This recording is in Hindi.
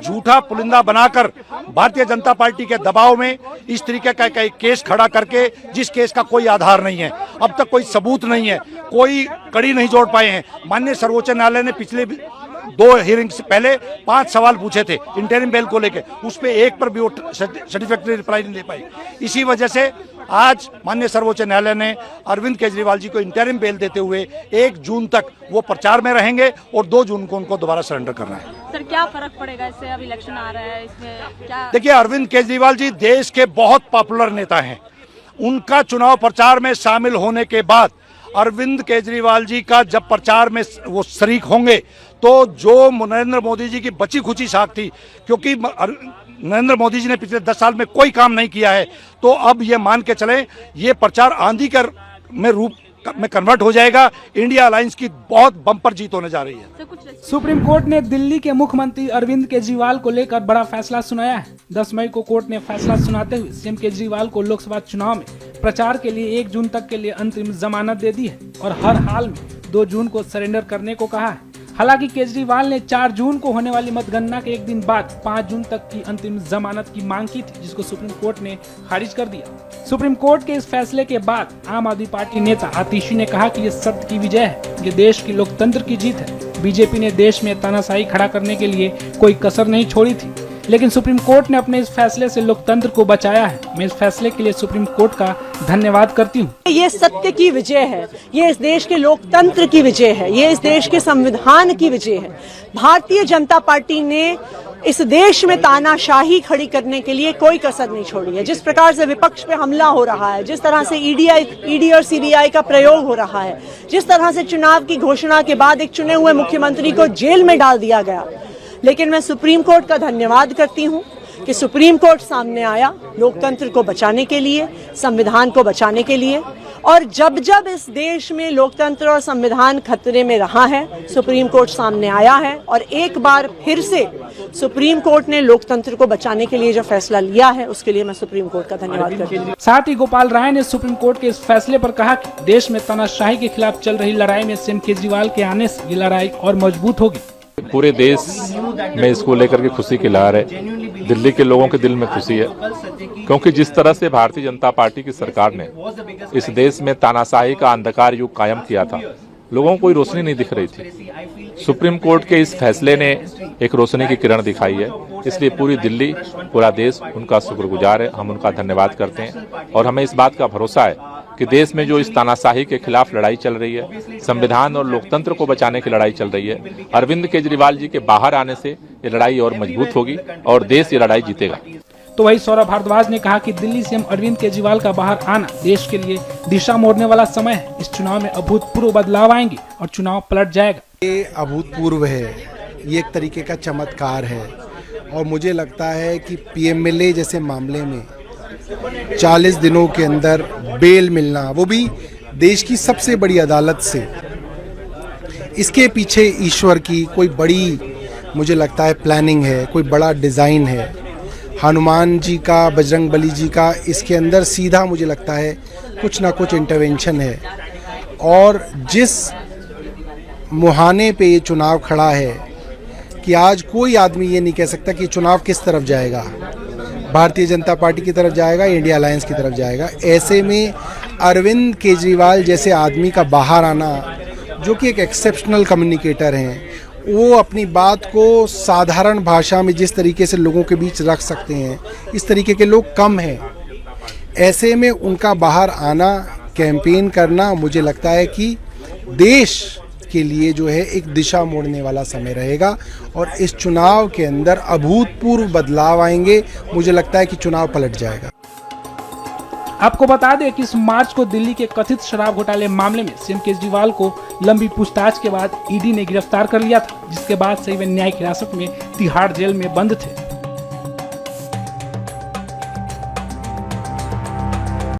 झूठा पुलिंदा बनाकर भारतीय जनता पार्टी के दबाव में इस तरीके का एक केस खड़ा करके, जिस केस का कोई आधार नहीं है, अब तक कोई सबूत नहीं है, कोई कड़ी नहीं जोड़ पाए हैं। माननीय सर्वोच्च न्यायालय ने पिछले 2 हियरिंग से पहले 5 सवाल पूछे थे इंटरिम बेल को लेके, उस पे एक पर भी वो सर्टिफिकेटरी रिप्लाई नहीं दे पाई। इसी वजह से आज माननीय सर्वोच्च न्यायालय ने अरविंद केजरीवाल जी को इंटरिम बेल देते हुए 1 जून तक वो प्रचार में रहेंगे और 2 जून को उनको दोबारा सरेंडर करना है। सर, क्या फर्क पड़ेगा इससे? अब इलेक्शन आ रहा है, इसमें क्या? देखिए, अरविंद केजरीवाल जी देश के बहुत पॉपुलर नेता हैं। उनका चुनाव प्रचार में शामिल होने के बाद अरविंद केजरीवाल जी का जब प्रचार में वो शरीक होंगे तो जो नरेंद्र मोदी जी की बची खुची साख थी, क्योंकि नरेंद्र मोदी जी ने पिछले 10 साल में कोई काम नहीं किया है, तो अब ये मान के चलें ये प्रचार आंधी के में रूप में कन्वर्ट हो जाएगा। इंडिया अलायंस की बहुत बम्पर जीत होने जा रही है। सुप्रीम कोर्ट ने दिल्ली के मुख्यमंत्री अरविंद केजरीवाल को लेकर बड़ा फैसला सुनाया है। 10 मई को कोर्ट ने फैसला सुनाते हुए सीएम केजरीवाल को लोकसभा चुनाव में प्रचार के लिए 1 जून तक के लिए अंतरिम जमानत दे दी है और हर हाल में 2 जून को सरेंडर करने को कहा है। हालांकि केजरीवाल ने 4 जून को होने वाली मतगणना के 1 दिन बाद 5 जून तक की अंतिम जमानत की मांग की थी, जिसको सुप्रीम कोर्ट ने खारिज कर दिया। सुप्रीम कोर्ट के इस फैसले के बाद आम आदमी पार्टी नेता आतिशी ने कहा कि ये सत्य की विजय है, ये देश की लोकतंत्र की जीत है। बीजेपी ने देश में तानाशाही खड़ा करने के लिए कोई कसर नहीं छोड़ी थी, लेकिन सुप्रीम कोर्ट ने अपने इस फैसले से लोकतंत्र को बचाया है। मैं इस फैसले के लिए सुप्रीम कोर्ट का धन्यवाद करती हूँ। ये सत्य की विजय है, ये इस देश के लोकतंत्र की विजय है, ये इस देश के संविधान की विजय है। भारतीय जनता पार्टी ने इस देश में तानाशाही खड़ी करने के लिए कोई कसर नहीं छोड़ी है। जिस प्रकार से विपक्ष पे हमला हो रहा है, जिस तरह से ईडी और सीबीआई का प्रयोग हो रहा है, जिस तरह से चुनाव की घोषणा के बाद एक चुने हुए मुख्यमंत्री को जेल में डाल दिया गया, लेकिन मैं सुप्रीम कोर्ट का धन्यवाद करती हूं कि सुप्रीम कोर्ट सामने आया लोकतंत्र को बचाने के लिए, संविधान को बचाने के लिए। और जब जब इस देश में लोकतंत्र और संविधान खतरे में रहा है, सुप्रीम कोर्ट सामने आया है और एक बार फिर से सुप्रीम कोर्ट ने लोकतंत्र को बचाने के लिए जो फैसला लिया है, उसके लिए मैं सुप्रीम कोर्ट का धन्यवाद करती हूँ। साथ ही गोपाल राय ने सुप्रीम कोर्ट के इस फैसले पर कहा कि देश में तानाशाही के खिलाफ चल रही लड़ाई में सीएम केजरीवाल के आने से ये लड़ाई और मजबूत होगी। पूरे देश में इसको लेकर के खुशी की लहर है। दिल्ली के लोगों के दिल में खुशी है, क्योंकि जिस तरह से भारतीय जनता पार्टी की सरकार ने इस देश में तानाशाही का अंधकार युग कायम किया था, लोगों को कोई रोशनी नहीं दिख रही थी। सुप्रीम कोर्ट के इस फैसले ने एक रोशनी की किरण दिखाई है, इसलिए पूरी दिल्ली, पूरा देश उनका शुक्रगुजार है। हम उनका धन्यवाद करते हैं और हमें इस बात का भरोसा है कि देश में जो इस तानाशाही के खिलाफ लड़ाई चल रही है, संविधान और लोकतंत्र को बचाने की लड़ाई चल रही है, अरविंद केजरीवाल जी के बाहर आने से ये लड़ाई और मजबूत होगी और देश ये लड़ाई जीतेगा। तो वही सौरभ भारद्वाज ने कहा कि दिल्ली सीएम अरविंद केजरीवाल का बाहर आना देश के लिए दिशा मोड़ने वाला समय है। इस चुनाव में अभूतपूर्व बदलाव आएंगे और चुनाव पलट जाएगा। ये अभूतपूर्व है, ये एक तरीके का चमत्कार है और मुझे लगता है कि पीएमएलए जैसे मामले में 40 दिनों के अंदर बेल मिलना, वो भी देश की सबसे बड़ी अदालत से, इसके पीछे ईश्वर की कोई बड़ी, मुझे लगता है, प्लानिंग है, कोई बड़ा डिज़ाइन है। हनुमान जी का, बजरंगबली जी का इसके अंदर सीधा मुझे लगता है कुछ ना कुछ इंटरवेंशन है। और जिस मुहाने पे ये चुनाव खड़ा है कि आज कोई आदमी ये नहीं कह सकता कि चुनाव किस तरफ जाएगा, भारतीय जनता पार्टी की तरफ जाएगा, इंडिया अलायंस की तरफ जाएगा। ऐसे में अरविंद केजरीवाल जैसे आदमी का बाहर आना, जो कि एक एक्सेप्शनल कम्युनिकेटर हैं, वो अपनी बात को साधारण भाषा में जिस तरीके से लोगों के बीच रख सकते हैं, इस तरीके के लोग कम हैं। ऐसे में उनका बाहर आना, कैंपेन करना, मुझे लगता है कि देश के लिए जो है एक दिशा मोड़ने वाला समय रहेगा और इस चुनाव के अंदर अभूतपूर्व बदलाव आएंगे। मुझे लगता है कि चुनाव पलट जाएगा। आपको बता दें कि इस मार्च को दिल्ली के कथित शराब घोटाले मामले में सीएम केजरीवाल को लंबी पूछताछ के बाद ईडी ने गिरफ्तार कर लिया था, जिसके बाद से वे न्यायिक हिरासत में तिहाड़ जेल में बंद थे।